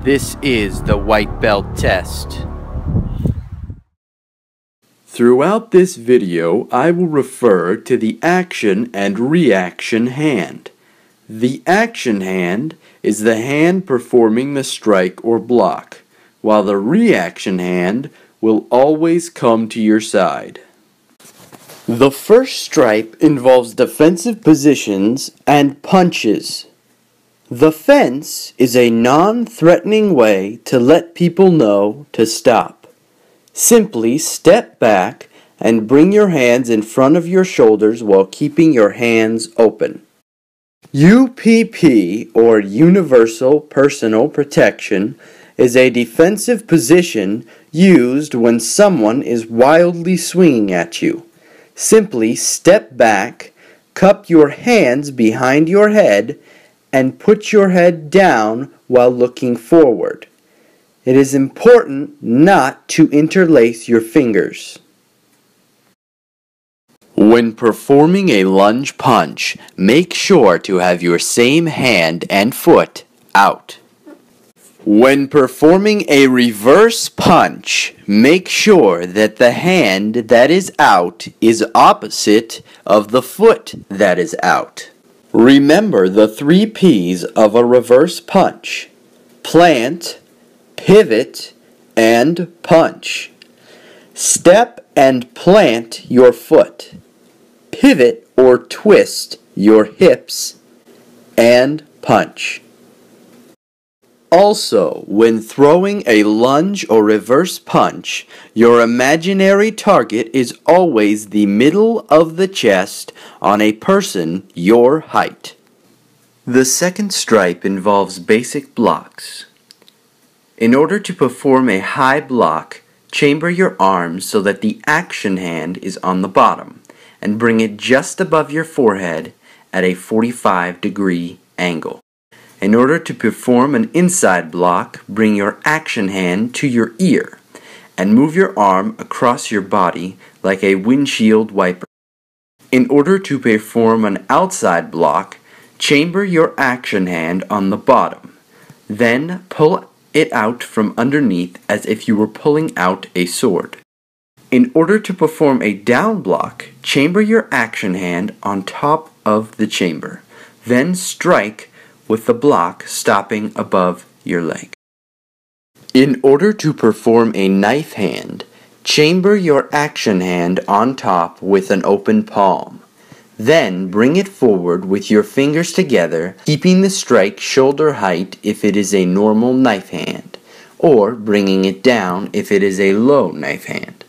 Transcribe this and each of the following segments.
This is the white belt test. Throughout this video, I will refer to the action and reaction hand. The action hand is the hand performing the strike or block, while the reaction hand will always come to your side. The first stripe involves defensive positions and punches. The fence is a non-threatening way to let people know to stop. Simply step back and bring your hands in front of your shoulders while keeping your hands open. UPP, or Universal Personal Protection, is a defensive position used when someone is wildly swinging at you. Simply step back, cup your hands behind your head, and put your head down while looking forward. It is important not to interlace your fingers. When performing a lunge punch, make sure to have your same hand and foot out. When performing a reverse punch, make sure that the hand that is out is opposite of the foot that is out. Remember the 3 P's of a reverse punch: plant, pivot, and punch. Step and plant your foot. Pivot or twist your hips, and punch. Also, when throwing a lunge or reverse punch, your imaginary target is always the middle of the chest on a person your height. The second stripe involves basic blocks. In order to perform a high block, chamber your arms so that the action hand is on the bottom, and bring it just above your forehead at a 45-degree angle. In order to perform an inside block, bring your action hand to your ear and move your arm across your body like a windshield wiper. In order to perform an outside block, chamber your action hand on the bottom. Then pull it out from underneath as if you were pulling out a sword. In order to perform a down block, chamber your action hand on top of the chamber. Then strike with the block stopping above your leg. In order to perform a knife hand, chamber your action hand on top with an open palm. Then bring it forward with your fingers together, keeping the strike shoulder height if it is a normal knife hand, or bringing it down if it is a low knife hand.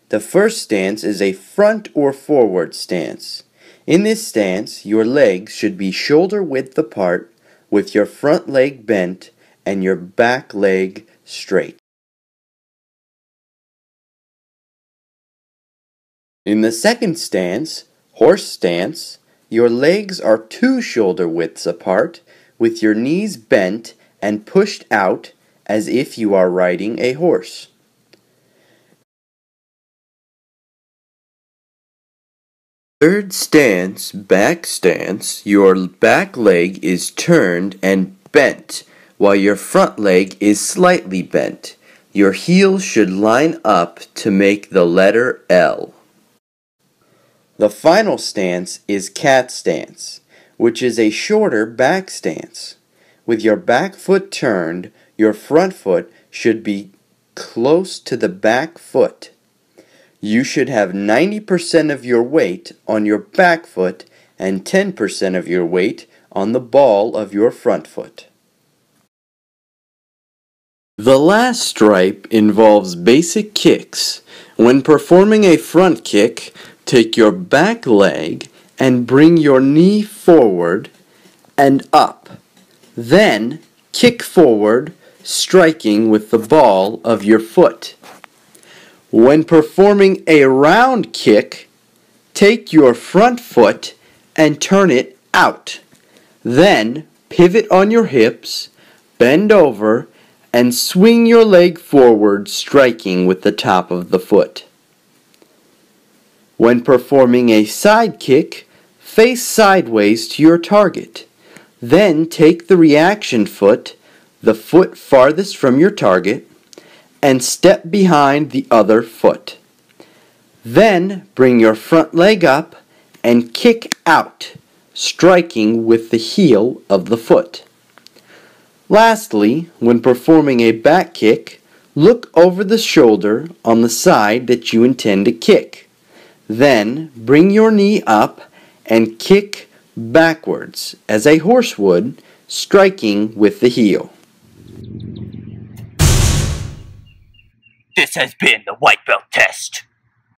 The first stance is a front or forward stance. In this stance, your legs should be shoulder width apart with your front leg bent and your back leg straight. In the second stance, horse stance, your legs are 2 shoulder widths apart with your knees bent and pushed out as if you are riding a horse. Third stance, back stance, your back leg is turned and bent, while your front leg is slightly bent. Your heels should line up to make the letter L. The final stance is cat stance, which is a shorter back stance. With your back foot turned, your front foot should be close to the back foot. You should have 90% of your weight on your back foot and 10% of your weight on the ball of your front foot. The last stripe involves basic kicks. When performing a front kick, take your back leg and bring your knee forward and up. Then kick forward, striking with the ball of your foot. When performing a round kick, take your front foot and turn it out. Then pivot on your hips, bend over, and swing your leg forward, striking with the top of the foot. When performing a side kick, face sideways to your target. Then take the reaction foot, the foot farthest from your target, and step behind the other foot. Then bring your front leg up and kick out, striking with the heel of the foot. Lastly, when performing a back kick, look over the shoulder on the side that you intend to kick. Then bring your knee up and kick backwards as a horse would, striking with the heel. This has been the White Belt Test.